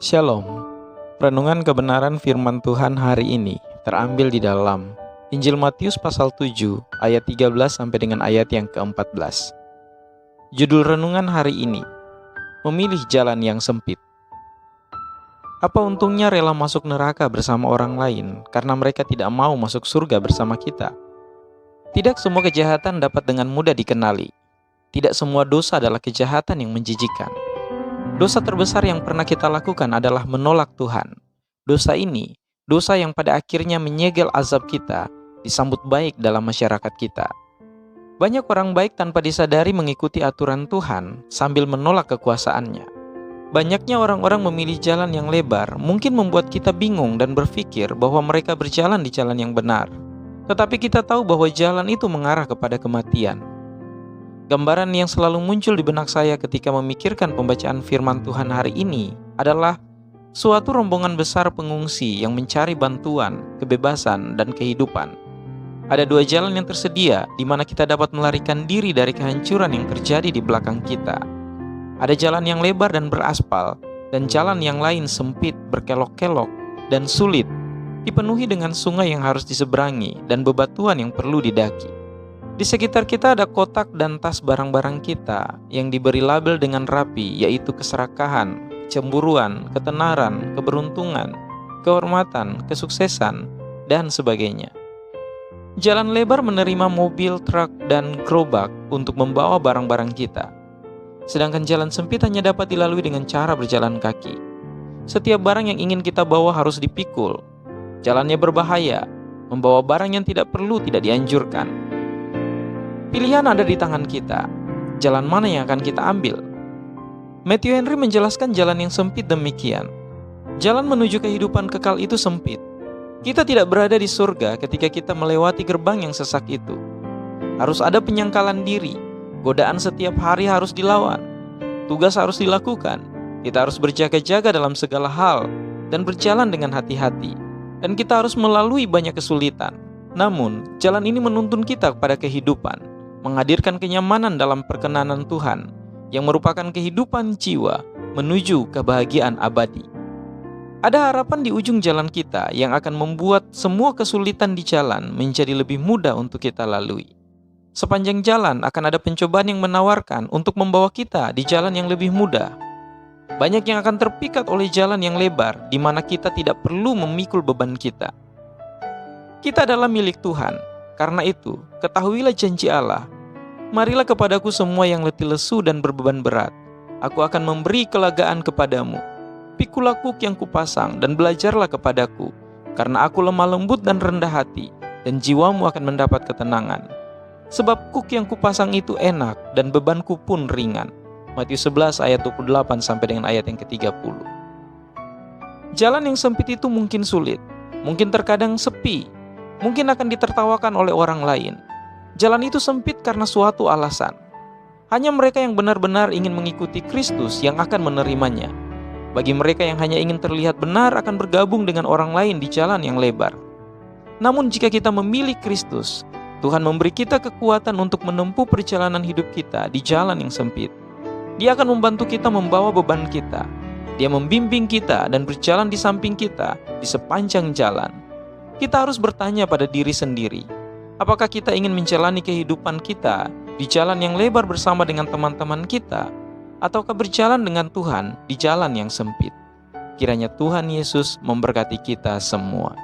Shalom. Renungan kebenaran firman Tuhan hari ini terambil di dalam Injil Matius pasal 7 ayat 13 sampai dengan ayat yang ke-14. Judul renungan hari ini, memilih jalan yang sempit. Apa untungnya rela masuk neraka bersama orang lain karena mereka tidak mau masuk surga bersama kita? Tidak semua kejahatan dapat dengan mudah dikenali. Tidak semua dosa adalah kejahatan yang menjijikan. Dosa terbesar yang pernah kita lakukan adalah menolak Tuhan. Dosa ini, dosa yang pada akhirnya menyegel azab kita, disambut baik dalam masyarakat kita. Banyak orang baik tanpa disadari mengikuti aturan Tuhan sambil menolak kekuasaannya. Banyaknya orang-orang memilih jalan yang lebar mungkin membuat kita bingung dan berpikir bahwa mereka berjalan di jalan yang benar. Tetapi kita tahu bahwa jalan itu mengarah kepada kematian. Gambaran yang selalu muncul di benak saya ketika memikirkan pembacaan firman Tuhan hari ini adalah suatu rombongan besar pengungsi yang mencari bantuan, kebebasan, dan kehidupan. Ada dua jalan yang tersedia di mana kita dapat melarikan diri dari kehancuran yang terjadi di belakang kita. Ada jalan yang lebar dan beraspal, dan jalan yang lain sempit, berkelok-kelok, dan sulit, dipenuhi dengan sungai yang harus diseberangi dan bebatuan yang perlu didaki. Di sekitar kita ada kotak dan tas barang-barang kita yang diberi label dengan rapi, yaitu keserakahan, cemburuan, ketenaran, keberuntungan, kehormatan, kesuksesan, dan sebagainya. Jalan lebar menerima mobil, truk, dan gerobak untuk membawa barang-barang kita. Sedangkan jalan sempit hanya dapat dilalui dengan cara berjalan kaki. Setiap barang yang ingin kita bawa harus dipikul. Jalannya berbahaya, membawa barang yang tidak perlu tidak dianjurkan. Pilihan ada di tangan kita. Jalan mana yang akan kita ambil? Matthew Henry menjelaskan jalan yang sempit demikian. Jalan menuju kehidupan kekal itu sempit. Kita tidak berada di surga ketika kita melewati gerbang yang sesak itu. Harus ada penyangkalan diri. Godaan setiap hari harus dilawan. Tugas harus dilakukan. Kita harus berjaga-jaga dalam segala hal dan berjalan dengan hati-hati. Dan kita harus melalui banyak kesulitan. Namun, jalan ini menuntun kita kepada kehidupan, menghadirkan kenyamanan dalam perkenanan Tuhan, yang merupakan kehidupan jiwa menuju kebahagiaan abadi. Ada harapan di ujung jalan kita yang akan membuat semua kesulitan di jalan menjadi lebih mudah untuk kita lalui. Sepanjang jalan akan ada pencobaan yang menawarkan untuk membawa kita di jalan yang lebih mudah. Banyak yang akan terpikat oleh jalan yang lebar, di mana kita tidak perlu memikul beban kita. Kita adalah milik Tuhan. Karena itu, ketahuilah janji Allah. Marilah kepadaku semua yang letih lesu dan berbeban berat. Aku akan memberi kelegaan kepadamu. Pikulah kuk yang kupasang dan belajarlah kepadaku. Karena aku lemah lembut dan rendah hati, dan jiwamu akan mendapat ketenangan. Sebab kuk yang kupasang itu enak dan bebanku pun ringan. Matius 11 ayat 28 sampai dengan ayat yang ke-30. Jalan yang sempit itu mungkin sulit, mungkin terkadang sepi, mungkin akan ditertawakan oleh orang lain. Jalan itu sempit karena suatu alasan. Hanya mereka yang benar-benar ingin mengikuti Kristus yang akan menerimanya. Bagi mereka yang hanya ingin terlihat benar akan bergabung dengan orang lain di jalan yang lebar. Namun jika kita memilih Kristus, Tuhan memberi kita kekuatan untuk menempuh perjalanan hidup kita di jalan yang sempit. Dia akan membantu kita membawa beban kita. Dia membimbing kita dan berjalan di samping kita di sepanjang jalan. Kita harus bertanya pada diri sendiri, apakah kita ingin menjalani kehidupan kita di jalan yang lebar bersama dengan teman-teman kita, ataukah berjalan dengan Tuhan di jalan yang sempit? Kiranya Tuhan Yesus memberkati kita semua.